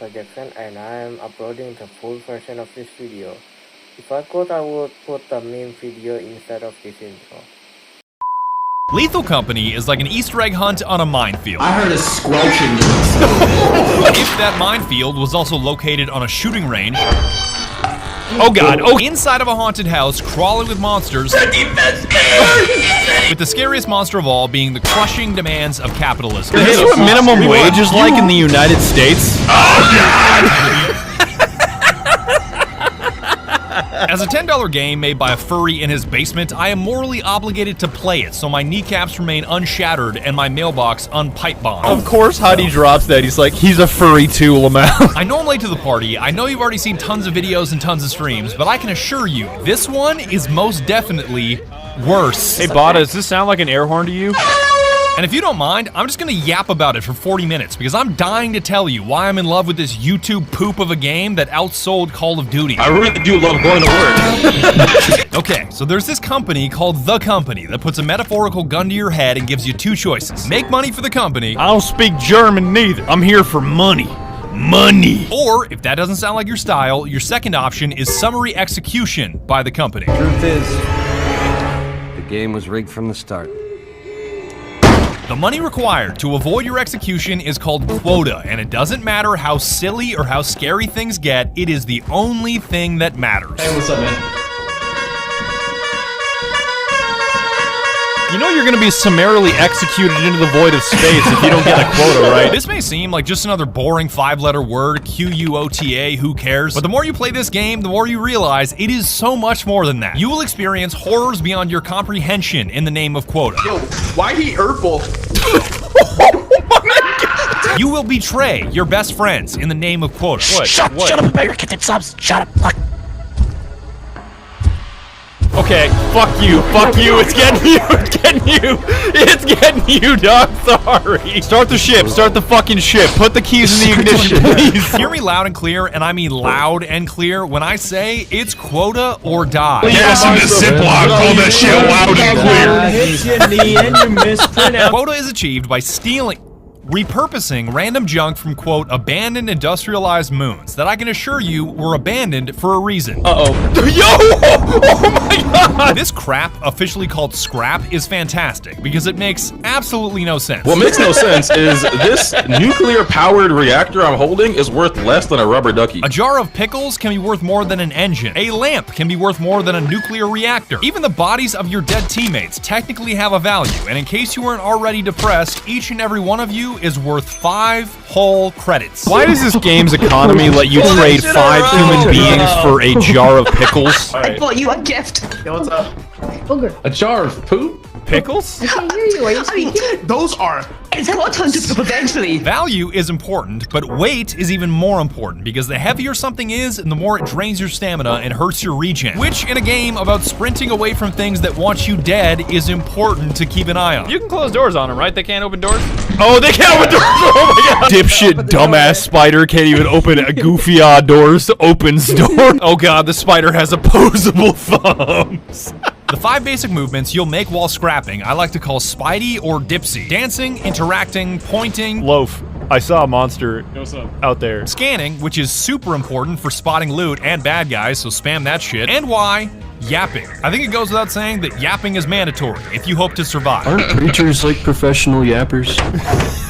Jackson and I am uploading the full version of this video. If I could, I would put the meme video instead of this intro. Lethal Company is like an Easter egg hunt on a minefield. I heard a squelching. If that minefield was also located on a shooting range. Oh god, oh, inside of a haunted house, crawling with monsters. With the scariest monster of all being the crushing demands of capitalism. Is this what minimum wage is like in the United States? As a $10 game made by a furry in his basement, I am morally obligated to play it so my kneecaps remain unshattered and my mailbox unpipe bombed. Of course Hadi drops that. He's like, he's a furry too, Lamau. I know I'm late to the party, I know you've already seen tons of videos and tons of streams, but I can assure you, this one is most definitely worse. Hey Bada, does this sound like an air horn to you? And if you don't mind, I'm just gonna yap about it for 40 minutes because I'm dying to tell you why I'm in love with this YouTube poop of a game that outsold Call of Duty. I really do love going to work. Okay, so there's this company called The Company that puts a metaphorical gun to your head and gives you two choices. Make money for the company. I don't speak German neither. I'm here for money. Money. Or, if that doesn't sound like your style, your second option is summary execution by the company. Truth is, the game was rigged from the start. The money required to avoid your execution is called quota, and it doesn't matter how silly or how scary things get, it is the only thing that matters. Hey, what's up, man? You know you're gonna be summarily executed into the void of space if you don't get a quota, right? This may seem like just another boring 5-letter word, Q-U-O-T-A, who cares? But the more you play this game, the more you realize it is so much more than that. You will experience horrors beyond your comprehension in the name of quota. Yo, why he Urkel? You will betray your best friends in the name of quota. What? Shut up about your kitten subs. Shut up. Fuck. Okay, fuck you, it's getting you, it's getting you, dog, sorry. Start the ship, start the fucking ship, put the keys in the ignition, please. Hear me loud and clear, and I mean loud and clear, when I say it's quota or die. Yes, in the Ziploc, call that shit loud and clear. Hit your knee and you mispronounce. Quota is achieved by repurposing random junk from, quote, abandoned industrialized moons that I can assure you were abandoned for a reason. Uh-oh. Yo! Oh my god! This crap, officially called scrap, is fantastic because it makes absolutely no sense. What makes no sense is this nuclear-powered reactor I'm holding is worth less than a rubber ducky. A jar of pickles can be worth more than an engine. A lamp can be worth more than a nuclear reactor. Even the bodies of your dead teammates technically have a value, and in case you weren't already depressed, each and every one of you is worth 5 whole credits. Why does this game's economy let you trade 5 human beings for a jar of pickles? I bought you a gift. Yo, what's up? Booger. A jar of poop? Pickles? I can't hear you. Are you speaking? Those are... It's got tons of poop eventually. Value is important, but weight is even more important because the heavier something is, the more it drains your stamina and hurts your regen, which in a game about sprinting away from things that want you dead is important to keep an eye on. You can close doors on them, right? They can't open doors? Oh, they can't open doors! Oh my god! Dipshit dumbass spider can't even open a goofy odd doors, opens door. Oh god, the spider has opposable thumbs. The 5 basic movements you'll make while scrapping I like to call Spidey or Dipsy. Dancing, interacting, pointing, Loaf, I saw a monster out there. scanning, which is super important for spotting loot and bad guys, so spam that shit, and Y, yapping. I think it goes without saying that yapping is mandatory if you hope to survive. Aren't preachers like professional yappers?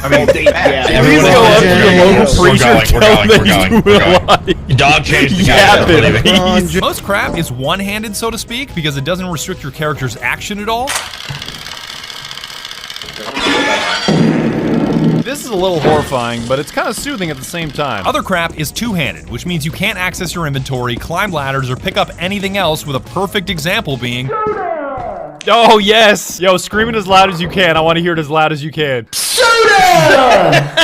I mean, Please go up to your local preacher, tell him that he's doing a lot. Dog changed the Yapping. Most crap is one-handed, so to speak, because it doesn't restrict your character's action at all. This is a little horrifying, but it's kind of soothing at the same time. Other crap is two-handed, which means you can't access your inventory, climb ladders, or pick up anything else, with a perfect example being... Oh, yes! Yo, scream it as loud as you can. I want to hear it as loud as you can. Soda!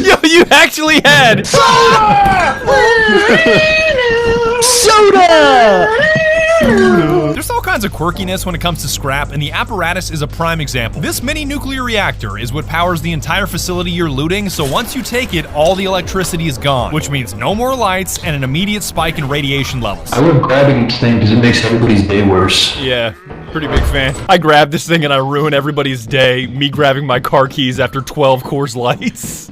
Yo, you actually had... Soda! There's all kinds of quirkiness when it comes to scrap, and the apparatus is a prime example. This mini nuclear reactor is what powers the entire facility you're looting, so once you take it, all the electricity is gone, which means no more lights and an immediate spike in radiation levels. I love grabbing this thing because it makes everybody's day worse. Yeah, pretty big fan. I grab this thing and I ruin everybody's day, me grabbing my car keys after 12 Coors Lights.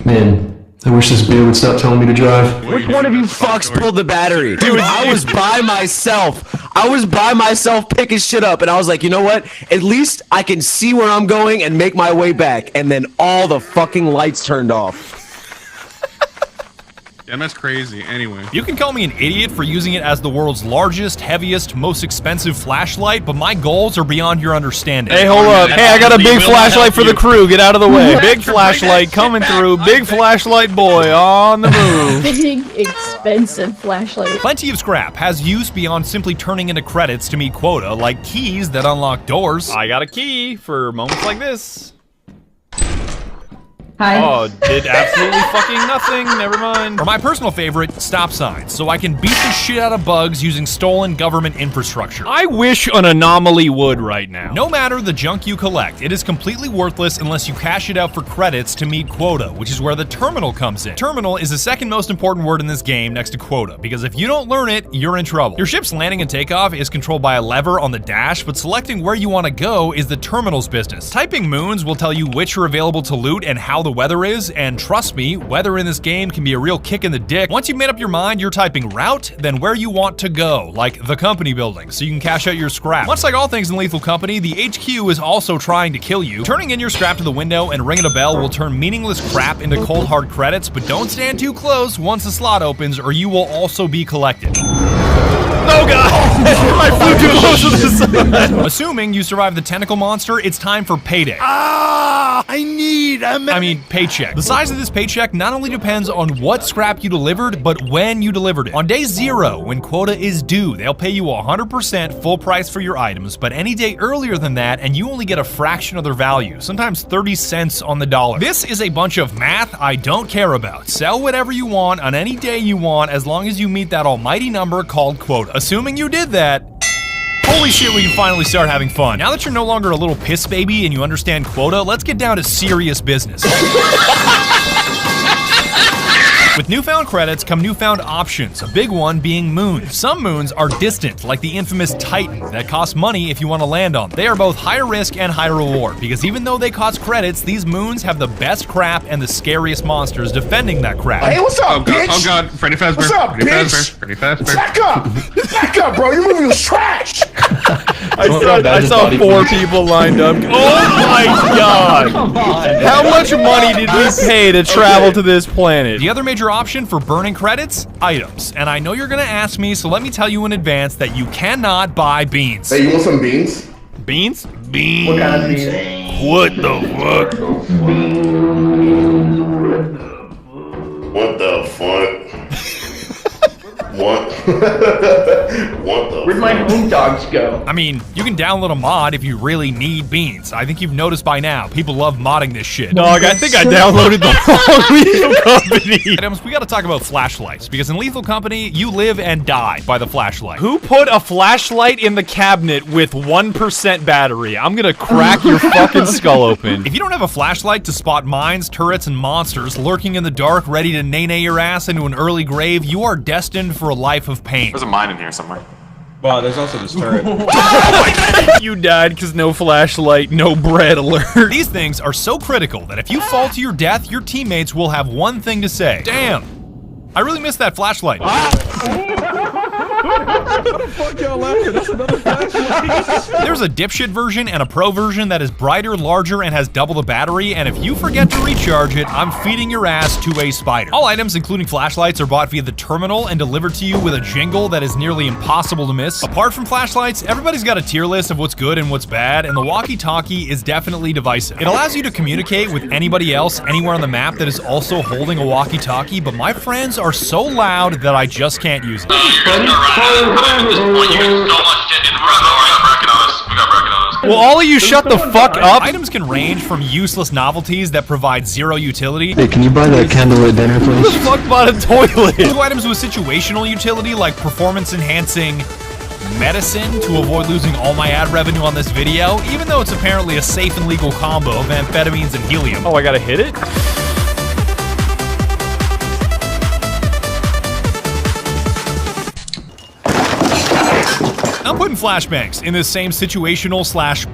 Man, I wish this beer would stop telling me to drive. Which one of you fucks pulled the battery? Dude, I was by myself. I was by myself picking shit up, and I was like, you know what? At least I can see where I'm going and make my way back. And then all the fucking lights turned off. Damn, that's crazy. Anyway. You can call me an idiot for using it as the world's largest, heaviest, most expensive flashlight, but my goals are beyond your understanding. Hey, hold up. Hey, I got a big flashlight for the crew. Get out of the way. Big flashlight coming through. Big flashlight boy on the move. Big, expensive flashlight. Plenty of Scrap has use beyond simply turning into credits to meet quota, like keys that unlock doors. I got a key for moments like this. Hi. Oh, did absolutely fucking nothing. Never mind. Or my personal favorite, stop signs, so I can beat the shit out of bugs using stolen government infrastructure. I wish an anomaly would right now. No matter the junk you collect, it is completely worthless unless you cash it out for credits to meet quota, which is where the terminal comes in. Terminal is the second most important word in this game next to quota, because if you don't learn it, you're in trouble. Your ship's landing and takeoff is controlled by a lever on the dash, but selecting where you want to go is the terminal's business. Typing moons will tell you which are available to loot and how the weather is, and trust me, weather in this game can be a real kick in the dick. Once you've made up your mind, you're typing route, then where you want to go, like the company building, so you can cash out your scrap. Much like all things in Lethal Company, the HQ is also trying to kill you. Turning in your scrap to the window and ringing a bell will turn meaningless crap into cold hard credits, but don't stand too close once the slot opens or you will also be collected. Oh god! I flew too close to the sun! Assuming you survive the tentacle monster, it's time for payday. I mean, paycheck. The size of this paycheck not only depends on what scrap you delivered, but when you delivered it. On day 0, when quota is due, they'll pay you 100% full price for your items, but any day earlier than that, and you only get a fraction of their value, sometimes 30 cents on the dollar. This is a bunch of math I don't care about. Sell whatever you want on any day you want, as long as you meet that almighty number called quota. Assuming you did that, holy shit, we can finally start having fun. Now that you're no longer a little piss baby and you understand quota, let's get down to serious business. With newfound credits come newfound options, a big one being moons. Some moons are distant, like the infamous Titan, that cost money if you want to land on them. They are both higher risk and higher reward, because even though they cost credits, these moons have the best crap and the scariest monsters defending that crap. Hey, what's up, bitch? Oh god, Freddy Fazbear. What's up, Freddy bitch? Fazbear. Freddy Fazbear. Back up! Back up, bro! Your movie was trash! I saw 4 people lined up. Oh my god! Come on! How much money did we pay to travel to this planet? The other major option for burning credits? Items. And I know you're gonna ask me, so let me tell you in advance that you cannot buy beans. Hey, you want some beans? Beans? What kind of beans? What the fuck? What the fuck? What? What the Where'd my home dogs go? I mean, you can download a mod if you really need beans. I think you've noticed by now, people love modding this shit. Dog, I think I downloaded the wrong Lethal Company. Items, we gotta talk about flashlights, because in Lethal Company, you live and die by the flashlight. Who put a flashlight in the cabinet with 1% battery? I'm gonna crack your fucking skull open. If you don't have a flashlight to spot mines, turrets, and monsters lurking in the dark ready to nay-nay your ass into an early grave, you are destined for a life of pain. There's a mine in here somewhere. Wow, there's also this turret. You died because no flashlight, no bread alert. These things are so critical that if you fall to your death, your teammates will have one thing to say. Damn, I really missed that flashlight. There's a dipshit version and a pro version that is brighter, larger, and has double the battery, and if you forget to recharge it, I'm feeding your ass to a spider. All items, including flashlights, are bought via the terminal and delivered to you with a jingle that is nearly impossible to miss. Apart from flashlights, everybody's got a tier list of what's good and what's bad, and the walkie-talkie is definitely divisive. It allows you to communicate with anybody else anywhere on the map that is also holding a walkie-talkie, but my friends are so loud that I just can't use it. Will all of you shut the fuck up? Items can range from useless novelties that provide zero utility. Hey, can you buy that candlelit dinner, Who please? the fuck bought a toilet? To items with situational utility like performance-enhancing medicine to avoid losing all my ad revenue on this video, even though it's apparently a safe and legal combo of amphetamines and helium. Oh, I gotta hit it? I'm putting flashbangs in this same situational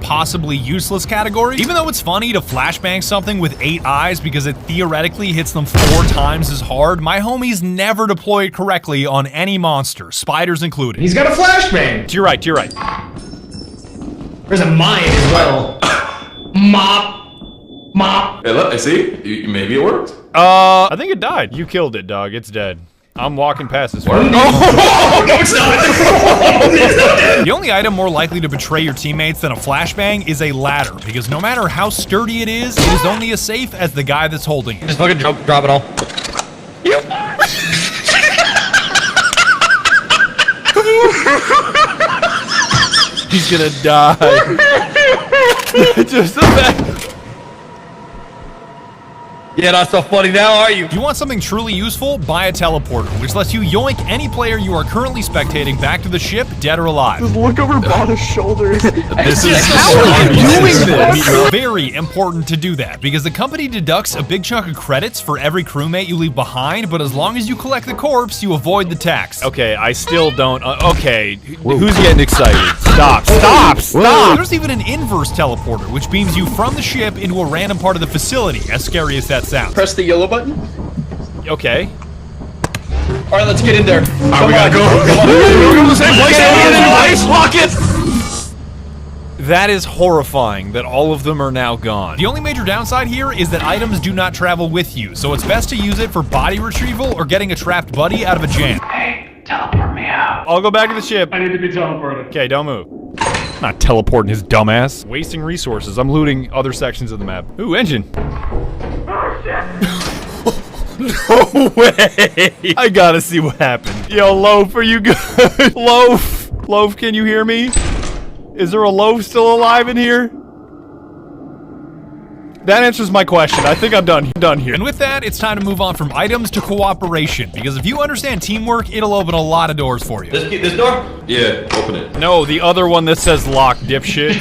/ possibly useless category. Even though it's funny to flashbang something with 8 eyes because it theoretically hits them 4 times as hard, my homies never deploy it correctly on any monster, spiders included. He's got a flashbang. To your right, to your right. There's a mine as well. Mop. Hey, look, see? Maybe it worked. I think it died. You killed it, dog. It's dead. I'm walking past this. Oh, no, it's not. The only item more likely to betray your teammates than a flashbang is a ladder, because no matter how sturdy it is only as safe as the guy that's holding it. Just fucking drop it all. Yep. He's gonna die. Just the fact. Yeah, not so funny now, are you? If you want something truly useful, buy a teleporter, which lets you yoink any player you are currently spectating back to the ship, dead or alive. Just look over Bada's shoulders. This is how are you doing this? Very important to do that, because the company deducts a big chunk of credits for every crewmate you leave behind, but as long as you collect the corpse, you avoid the tax. Okay, I still don't. Okay, who's getting excited? Stop! Stop! Stop! There's even an inverse teleporter, which beams you from the ship into a random part of the facility, as scary as that sounds. Press the yellow button. Okay. All right, let's get in there. We gotta go. We're going to the same place. Lock it. That is horrifying that all of them are now gone. The only major downside here is that items do not travel with you, so it's best to use it for body retrieval or getting a trapped buddy out of a jam. Hey, teleport me out. I'll go back to the ship. I need to be teleported. Okay, don't move. I'm not teleporting his dumbass. Wasting resources. I'm looting other sections of the map. Ooh, engine. No way! I gotta see what happened. Yo, Loaf, are you good? Loaf! Loaf, can you hear me? Is there a Loaf still alive in here? That answers my question. I think I'm done here. And with that, it's time to move on from items to cooperation, because if you understand teamwork, it'll open a lot of doors for you. This door? Yeah, open it. No, the other one that says lock, dipshit.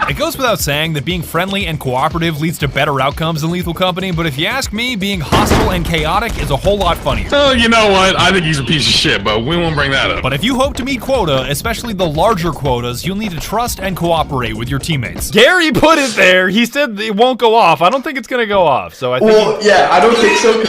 It goes without saying that being friendly and cooperative leads to better outcomes in Lethal Company, but if you ask me, being hostile and chaotic is a whole lot funnier. Oh, you know what? I think he's a piece of shit, but we won't bring that up. But if you hope to meet quota, especially the larger quotas, you'll need to trust and cooperate with your teammates. Gary put it there. He said it won't go off. I don't think it's gonna go off, so I think... Well, yeah, I don't think so.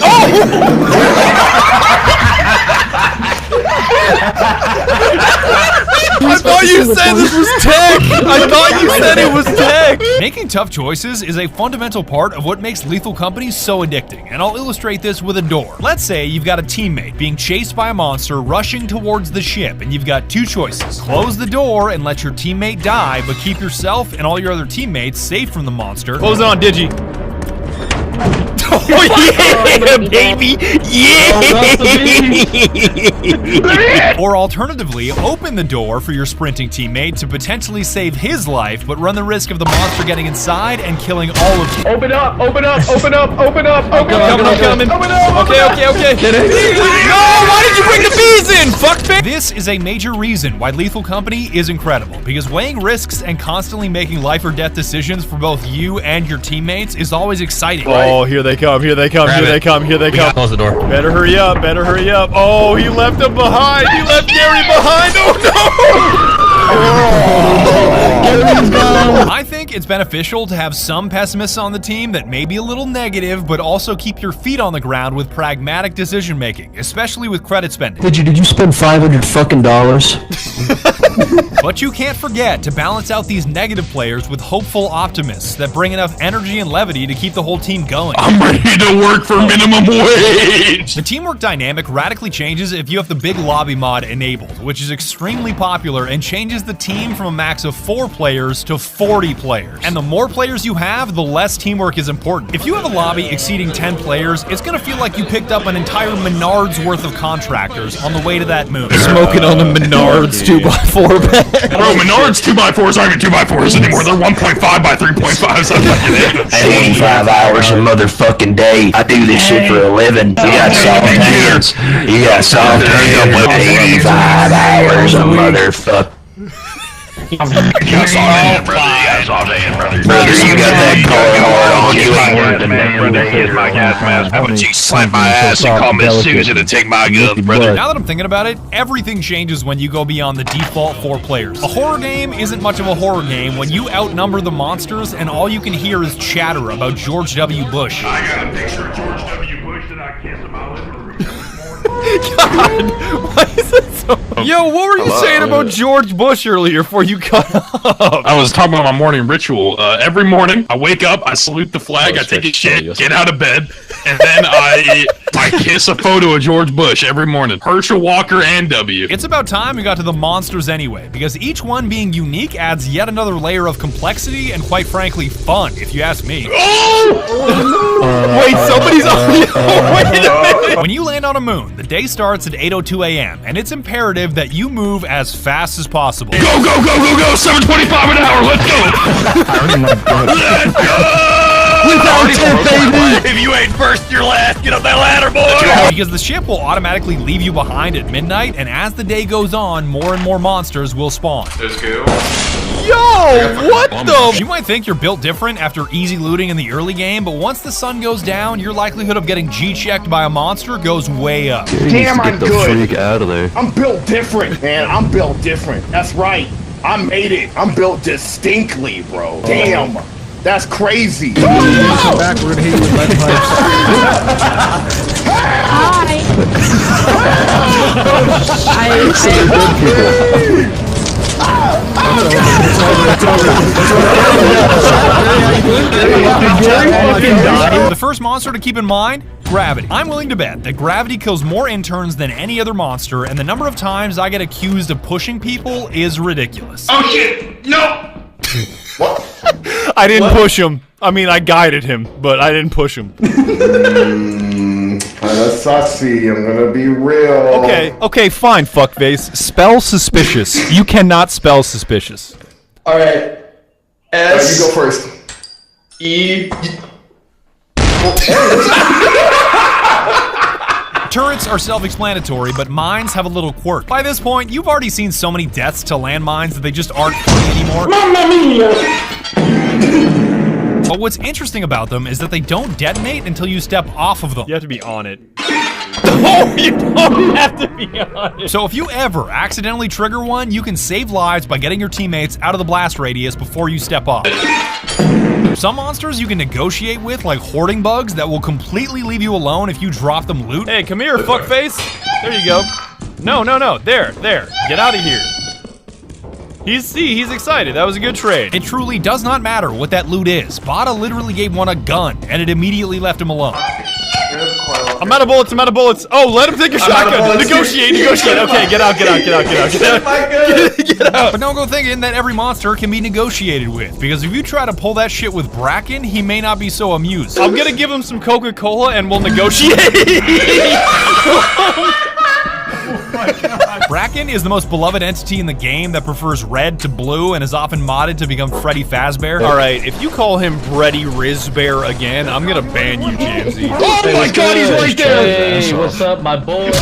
I thought you said this was tech! I thought you said it was tech! Making tough choices is a fundamental part of what makes Lethal Company so addicting, and I'll illustrate this with a door. Let's say you've got a teammate being chased by a monster rushing towards the ship, and you've got 2 choices. Close the door and let your teammate die, but keep yourself and all your other teammates safe from the monster. Close it on, Digi. Oh yeah, baby! Yeah! Or alternatively, open the door for your sprinting teammate to potentially save his life, but run the risk of the monster getting inside and killing all of you. Open up, open up, open up, open up, open up. I'm coming. Okay. No, why did you bring the bees in, fuckface? This is a major reason why Lethal Company is incredible, because weighing risks and constantly making life or death decisions for both you and your teammates is always exciting. Oh, here they come. Here they come. Close the door. Better hurry up. Oh, he left him behind. He left Gary behind. Oh no! I think it's beneficial to have some pessimists on the team that may be a little negative, but also keep your feet on the ground with pragmatic decision making, especially with credit spending. Did you spend $500 fucking dollars? But you can't forget to balance out these negative players with hopeful optimists that bring enough energy and levity to keep the whole team going. I'm ready to work for minimum wage! The teamwork dynamic radically changes if you have the big lobby mod enabled, which is extremely popular and changes the team from a max of 4 players to 40 players. And the more players you have, the less teamwork is important. If you have a lobby exceeding 10 players, it's gonna feel like you picked up an entire Menards worth of contractors on the way to that moon. Smoking on the Menards 2x4 bag. Bro, Menards 2x4s aren't even 2x4s anymore. They're 1.5 by 3.5. So 85 hours a motherfucking day. I do this shit for a living. You got soft hands. 85 hours a motherfucker. Yes, I'm in, brother. That's all I'm saying, brother. Brother, you got that color hard on. You ain't worth the man, brother. Here's my gas mask. How about you slap my ass and call Miss Susan and take my guns, brother? Now that I'm thinking about it, everything changes when you go beyond the default 4 players. A horror game isn't much of a horror game when you outnumber the monsters and all you can hear is chatter about George W. Bush. I got a picture of George W. Bush that I kissed him out with. God, why is that so? Yo, what were you saying about George Bush earlier before you cut up? I was talking about my morning ritual. Every morning, I wake up, I salute the flag, I take a shit, get out of bed, and then I kiss a photo of George Bush every morning. Herschel Walker and W. It's about time we got to the monsters anyway, because each one being unique adds yet another layer of complexity and quite frankly fun, if you ask me. Wait, somebody's on the... Wait a minute! When you land on a moon, the day starts at 8:02 a.m., and it's imperative that you move as fast as possible. Go, go, go, go, go! 725 an hour, let's go! Let's go! If you ain't first, you're last. Get up that ladder, boy! Because the ship will automatically leave you behind at midnight, and as the day goes on, more and more monsters will spawn. Let's go. Yo, what the? You might think you're built different after easy looting in the early game, but once the sun goes down, your likelihood of getting G-checked by a monster goes way up. Damn, I'm good. Freak out of there. I'm built different, man. I'm built different. That's right. I made it. I'm built distinctly, bro. Damn. That's crazy. Come back, we're gonna hit you with lead pipes. The first monster to keep in mind, gravity. I'm willing to bet that gravity kills more interns than any other monster, and the number of times I get accused of pushing people is ridiculous. Oh shit! No! What? I didn't push him. I mean, I guided him, but I didn't push him. Kinda sussy, I'm gonna be real. Okay, fine, fuckface. Spell suspicious. You cannot spell suspicious. Alright. S. You go first. E. Turrets are self-explanatory, but mines have a little quirk. By this point, you've already seen so many deaths to landmines that they just aren't funny anymore. Mamma mia! But what's interesting about them is that they don't detonate until you step off of them. You have to be on it. Oh, you don't have to be on it. So if you ever accidentally trigger one, you can save lives by getting your teammates out of the blast radius before you step off. Some monsters you can negotiate with, like hoarding bugs, that will completely leave you alone if you drop them loot. Hey, come here, fuckface. There you go. No. There. Get out of here. He's excited. That was a good trade. It truly does not matter what that loot is. Bada literally gave one a gun, and it immediately left him alone. I'm out of bullets. Oh, let him take your shotgun. Negotiate. Okay, get out. Get out. But don't go thinking that every monster can be negotiated with, because if you try to pull that shit with Bracken, he may not be so amused. I'm gonna give him some Coca-Cola and we'll negotiate. Bracken is the most beloved entity in the game that prefers red to blue and is often modded to become Freddy Fazbear. Alright, if you call him Freddy Rizbear again, I'm gonna ban you, Jamesy. Oh my god, he's right there! Hey, what's up, my boy?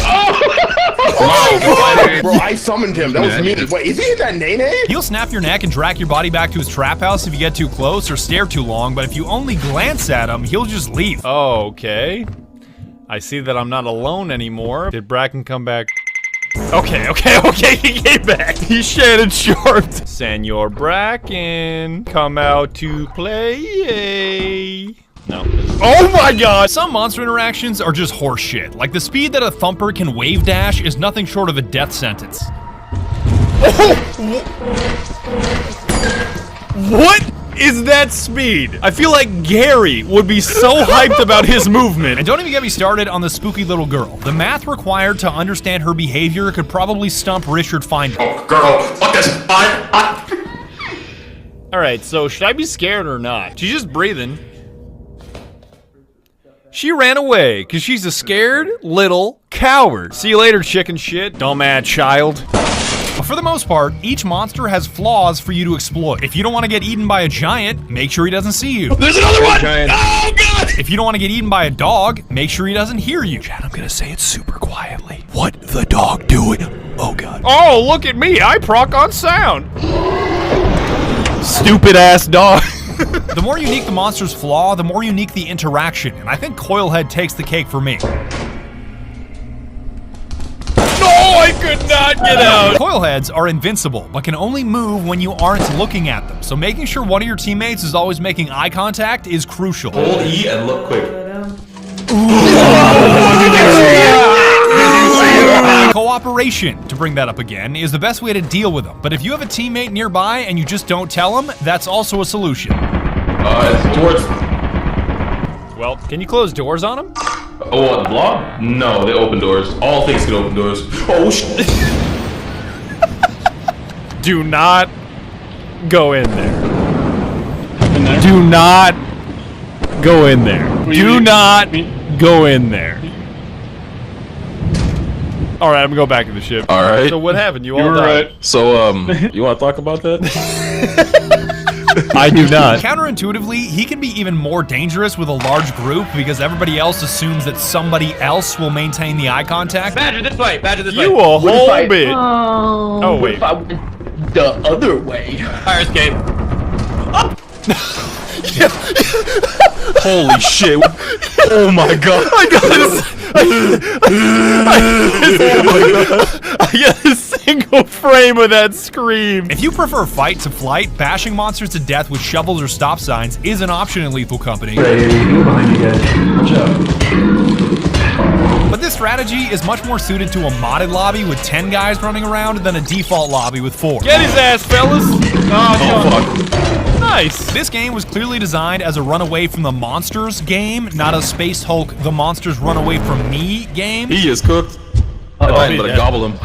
Bro, I summoned him. That was me. Wait, is he that Nene? He'll snap your neck and drag your body back to his trap house if you get too close or stare too long, but if you only glance at him, he'll just leave. Oh, okay. I see that I'm not alone anymore. Did Bracken come back? Okay, he came back. He's Shannon Sharp. Senor Bracken, come out to play. No. Oh my god! Some monster interactions are just horseshit. Like the speed that a thumper can wave dash is nothing short of a death sentence. What is that speed? I feel like Gary would be so hyped about his movement. And don't even get me started on the spooky little girl. The math required to understand her behavior could probably stump Richard Finder. Oh, girl, fuck this. Alright, so should I be scared or not? She's just breathing. She ran away, because she's a scared little coward. See you later, chicken shit. Dumbass child. But for the most part, each monster has flaws for you to exploit. If you don't want to get eaten by a giant, make sure he doesn't see you. There's another one! Oh, God! If you don't want to get eaten by a dog, make sure he doesn't hear you. Chad, I'm gonna say it super quietly. What the dog doing? Oh, God. Oh, look at me. I proc on sound. Stupid ass dog. The more unique the monster's flaw, the more unique the interaction, and I think Coilhead takes the cake for me. No, I could not get out. Coilheads are invincible, but can only move when you aren't looking at them, so making sure one of your teammates is always making eye contact is crucial. Hold E and look quick. Cooperation, to bring that up again, is the best way to deal with them, but if you have a teammate nearby and you just don't tell them, that's also a solution. It's towards. Well, can you close doors on them? Oh, what, the block? No, they open doors. All things can open doors. Oh, shit. Do not go in there. Do not go in there. Do not go in there. All right, I'm gonna go back to the ship. All right. So what happened? You all died. Right. So, you want to talk about that? I do not. Counterintuitively, he can be even more dangerous with a large group because everybody else assumes that somebody else will maintain the eye contact. Badger this way. Badger this way. You a whole bit. Oh, wait. If I went the other way. Fire escape. Holy shit. Oh my god. I got a single frame of that scream. If you prefer fight to flight, bashing monsters to death with shovels or stop signs is an option in Lethal Company. behind you guys. Watch out. But this strategy is much more suited to a modded lobby with 10 guys running around than a default lobby with 4. Get his ass, fellas. Oh, fuck. Nice. This game was clearly designed as a run away from the monsters game, not a Space Hulk the monsters run away from me game. He is cooked. I better gobble him.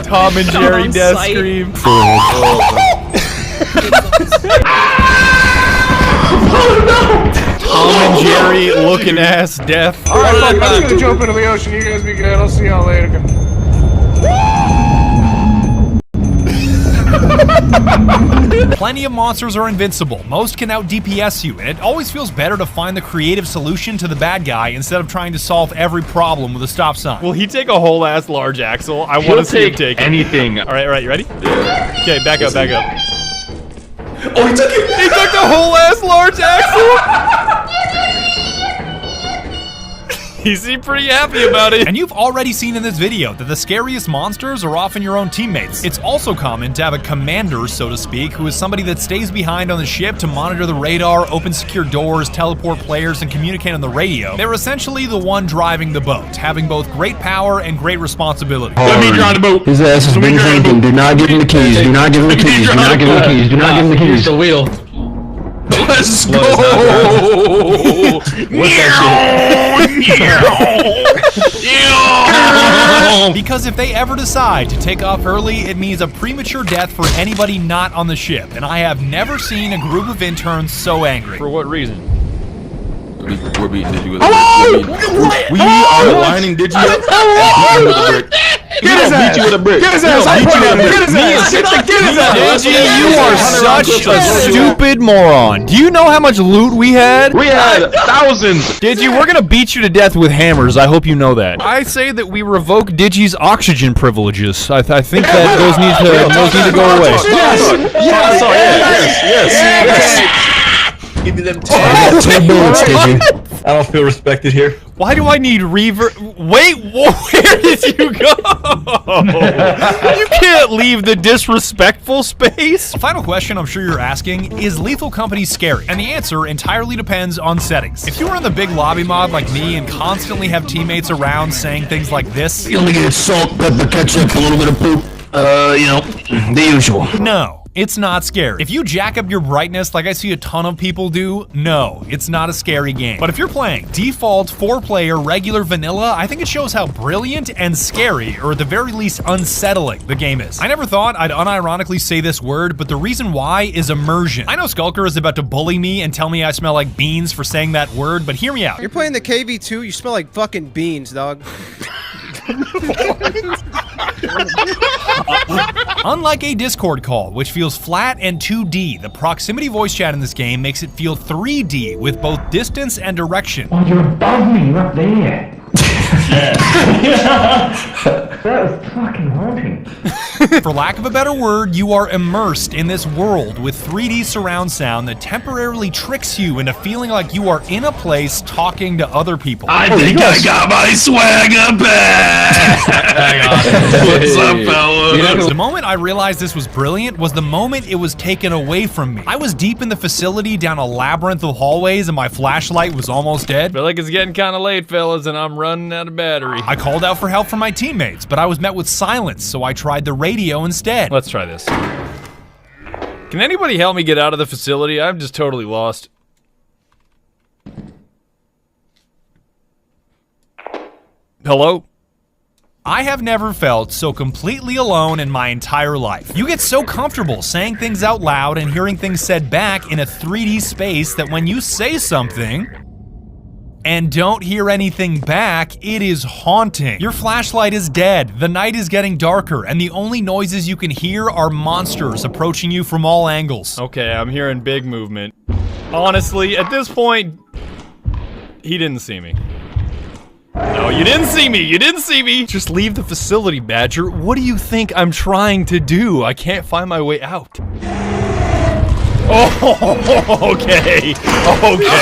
Tom and Jerry on death sight. scream. Tom and Jerry looking ass death. Alright, I'm just gonna jump into the ocean. You guys be good. I'll see y'all later. Plenty of monsters are invincible. Most can out DPS you, and it always feels better to find the creative solution to the bad guy instead of trying to solve every problem with a stop sign. Will he take a whole ass large axle? I want to see him take it. anything. All right, you ready? Yeah. Okay, back up. Oh, he took it. He took the whole ass large axle. He seemed pretty happy about it. And you've already seen in this video that the scariest monsters are often your own teammates. It's also common to have a commander, so to speak, who is somebody that stays behind on the ship to monitor the radar, open secure doors, teleport players, and communicate on the radio. They're essentially the one driving the boat, having both great power and great responsibility. Let me drive the boat. His ass has been drinking. Do not give him the keys. Do not give him the keys. Do not give him the keys. Do not give him the keys. The wheel. Let's go. Because if they ever decide to take off early, it means a premature death for anybody not on the ship, and I have never seen a group of interns so angry. For what reason? We're beating Digi with a brick. We are lining Digi up and beating him with a brick. Get his ass! Beat you with a brick. Get his ass! Get his ass! Get his ass! Digi, you are such a stupid moron. Do you know how much loot we had? We had thousands. Digi, we're gonna beat you to death with hammers. I hope you know that. I say that we revoke Digi's oxygen privileges. I think that those need to go away. Yes. Give me them 10 bullets, Digi. I don't feel respected here. Why do I need reverb? Wait, where did you go? You can't leave the disrespectful space. A final question I'm sure you're asking, is Lethal Company scary? And the answer entirely depends on settings. If you are in the big lobby mod like me and constantly have teammates around saying things like this, You only get salt, pepper, ketchup, a little bit of poop. The usual. no. It's not scary. If you jack up your brightness like I see a ton of people do, no, it's not a scary game. But if you're playing default 4-player regular vanilla, I think it shows how brilliant and scary, or at the very least unsettling, the game is. I never thought I'd unironically say this word, but the reason why is immersion. I know Skulker is about to bully me and tell me I smell like beans for saying that word, but hear me out. You're playing the KV2, you smell like fucking beans, dog. Unlike a Discord call, which feels flat and 2D, the proximity voice chat in this game makes it feel 3D with both distance and direction. Oh, you're above me. You're up there. That was fucking haunting. For lack of a better word, you are immersed in this world with 3D surround sound that temporarily tricks you into feeling like you are in a place talking to other people. I think I got my swagger back! What's up, fellas? The moment I realized this was brilliant was the moment it was taken away from me. I was deep in the facility down a labyrinth of hallways and my flashlight was almost dead. Feel like it's getting kind of late, fellas, and I'm running out of battery. I called out for help from my teammates, but I was met with silence, so I tried the radio instead. Let's try this. Can anybody help me get out of the facility? I'm just totally lost. Hello? I have never felt so completely alone in my entire life. You get so comfortable saying things out loud and hearing things said back in a 3D space that when you say something and don't hear anything back, it is haunting. Your flashlight is dead, the night is getting darker, and the only noises you can hear are monsters approaching you from all angles. Okay, I'm hearing big movement. Honestly, at this point, he didn't see me. No, you didn't see me! You didn't see me! Just leave the facility, Badger. What do you think I'm trying to do? I can't find my way out. Oh, okay. Okay.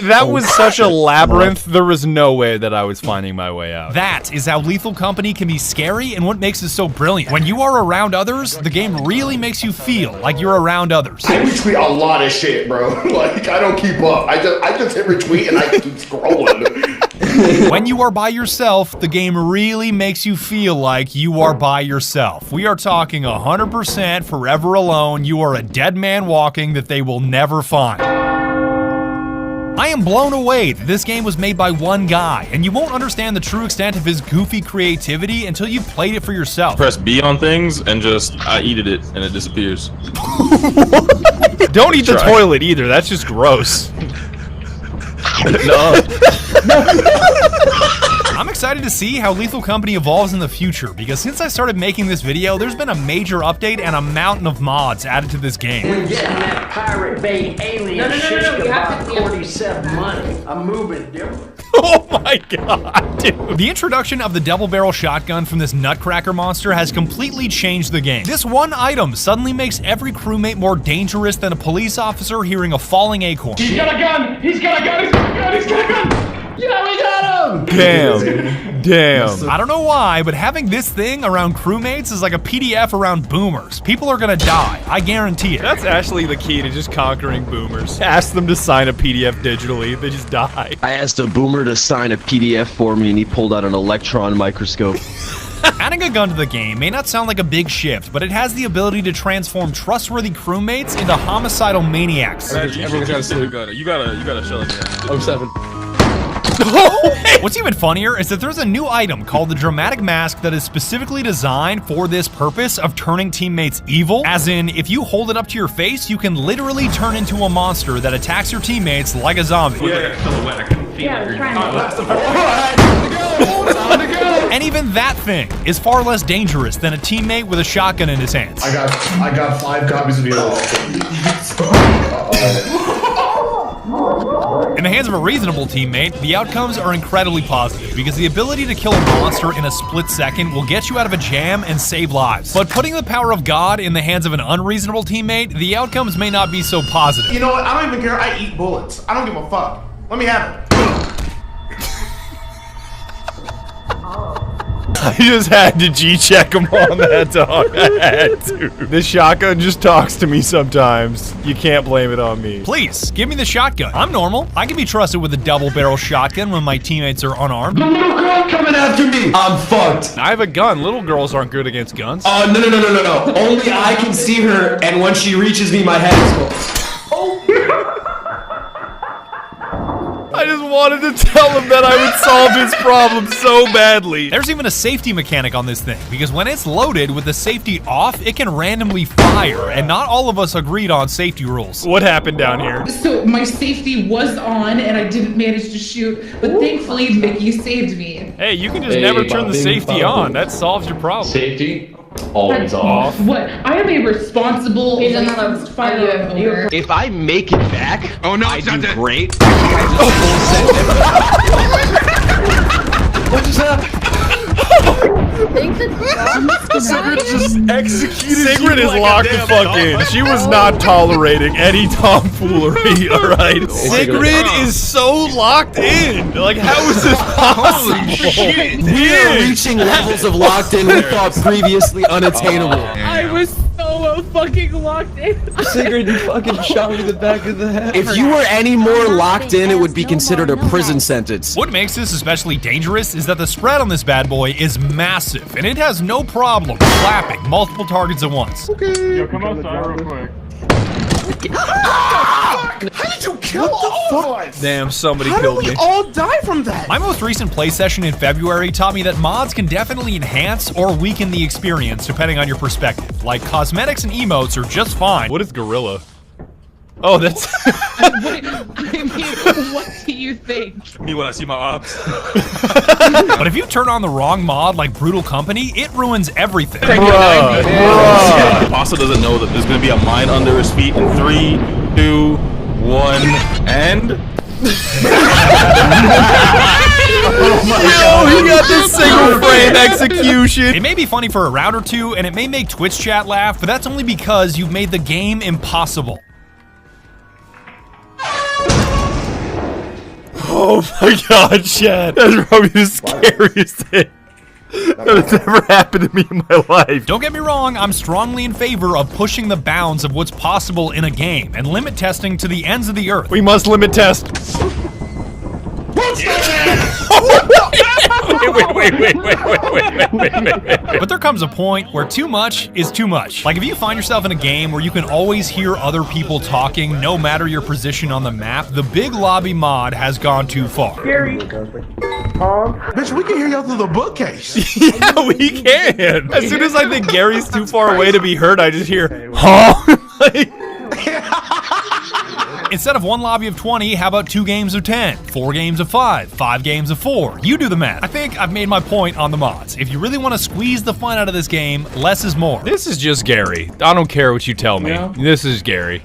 That was such a labyrinth, there was no way that I was finding my way out. That is how Lethal Company can be scary and what makes it so brilliant. When you are around others, the game really makes you feel like you're around others. I retweet a lot of shit, bro. Like, I don't keep up. I just hit retweet and I keep scrolling. When you are by yourself, the game really makes you feel like you are by yourself. We are talking 100% forever alone. You are a dead man walking that they will never find. I am blown away that this game was made by one guy, and you won't understand the true extent of his goofy creativity until you've played it for yourself. Press B on things and just, I eated it and it disappears. Don't eat the toilet either, that's just gross. No. I'm excited to see how Lethal Company evolves in the future, because since I started making this video, there's been a major update and a mountain of mods added to this game. We're getting that Pirate Bay alien shit about 47 money. I'm moving different. Oh my god, dude. The introduction of the double barrel shotgun from this nutcracker monster has completely changed the game. This one item suddenly makes every crewmate more dangerous than a police officer hearing a falling acorn. He's got a gun! He's got a gun! He's got a gun! He's got a gun! Yeah, we got him! Damn. Damn. I don't know why, but having this thing around crewmates is like a PDF around boomers. People are gonna die, I guarantee it. That's actually the key to just conquering boomers. Ask them to sign a PDF digitally, they just die. I asked a boomer to sign a PDF for me and he pulled out an electron microscope. Adding a gun to the game may not sound like a big shift, but it has the ability to transform trustworthy crewmates into homicidal maniacs. Everyone's gotta see the gun. You gotta show them. 07. What's even funnier is that there's a new item called the Dramatic Mask that is specifically designed for this purpose of turning teammates evil. As in, if you hold it up to your face, you can literally turn into a monster that attacks your teammates like a zombie. And even that thing is far less dangerous than a teammate with a shotgun in his hands. I got 5 copies of your In the hands of a reasonable teammate, the outcomes are incredibly positive because the ability to kill a monster in a split second will get you out of a jam and save lives. But putting the power of God in the hands of an unreasonable teammate, the outcomes may not be so positive. You know what? I don't even care. I eat bullets. I don't give a fuck. Let me have it. I just had to G-check him on that, dog. I had to. This shotgun just talks to me sometimes. You can't blame it on me. Please, give me the shotgun. I'm normal. I can be trusted with a double-barrel shotgun when my teammates are unarmed. The little girl coming after me! I'm fucked. I have a gun. Little girls aren't good against guns. Oh, no. Only I can see her, and when she reaches me, my head is full. I just wanted to tell him that I would solve his problem so badly. There's even a safety mechanic on this thing, because when it's loaded with the safety off, it can randomly fire, and not all of us agreed on safety rules. What happened down here? So my safety was on, and I didn't manage to shoot, but thankfully Mickey saved me. Hey, you can just never turn the safety on. That solves your problem. Safety? Always off. What? I am a responsible firearm owner. If I make it back, oh no, I it's not do that. great. What just happened? Sigrid just executed. Sigrid is locked the fuck in. She was not tolerating any tomfoolery, alright? Sigrid is so locked in. Like, how is this possible? We are reaching levels of locked in we thought previously unattainable. I was so fucking locked in. Sigrid, you fucking shot me in the back of the head. If you were any more locked in, it would be considered a prison sentence. What makes this especially dangerous is that the spread on this bad boy is massive, and it has no problem slapping multiple targets at once. Yo, come outside real quick. How did you kill all of us? Damn, somebody How did killed we me. all die from that? My most recent play session in February taught me that mods can definitely enhance or weaken the experience depending on your perspective. Like, cosmetics and emotes are just fine. What is gorilla? Oh, that's. I mean, what do you think? Me when I see my ops. But if you turn on the wrong mod like Brutal Company, it ruins everything. Pasta doesn't know that there's gonna be a mine under his feet in 3, 2, 1, and. Oh my God. He got this single frame execution. It may be funny for a round or two, and it may make Twitch chat laugh, but that's only because you've made the game impossible. Oh my God, Chad. That's probably the scariest thing that has ever happened to me in my life. Don't get me wrong, I'm strongly in favor of pushing the bounds of what's possible in a game and limit testing to the ends of the earth. We must limit test. Wait. But there comes a point where too much is too much. Like if you find yourself in a game where you can always hear other people talking no matter your position on the map, the big lobby mod has gone too far. Gary. Bitch, we can hear you through the bookcase. Yeah, we can. As soon as I think Gary's too far away to be heard, I just hear, huh? Instead of one lobby of 20, how about 2 games of 10, 4 games of 5, 5 games of 4? You do the math. I think I've made my point on the mods. If you really want to squeeze the fun out of this game, less is more. This is just Gary. I don't care what you tell me. This is Gary.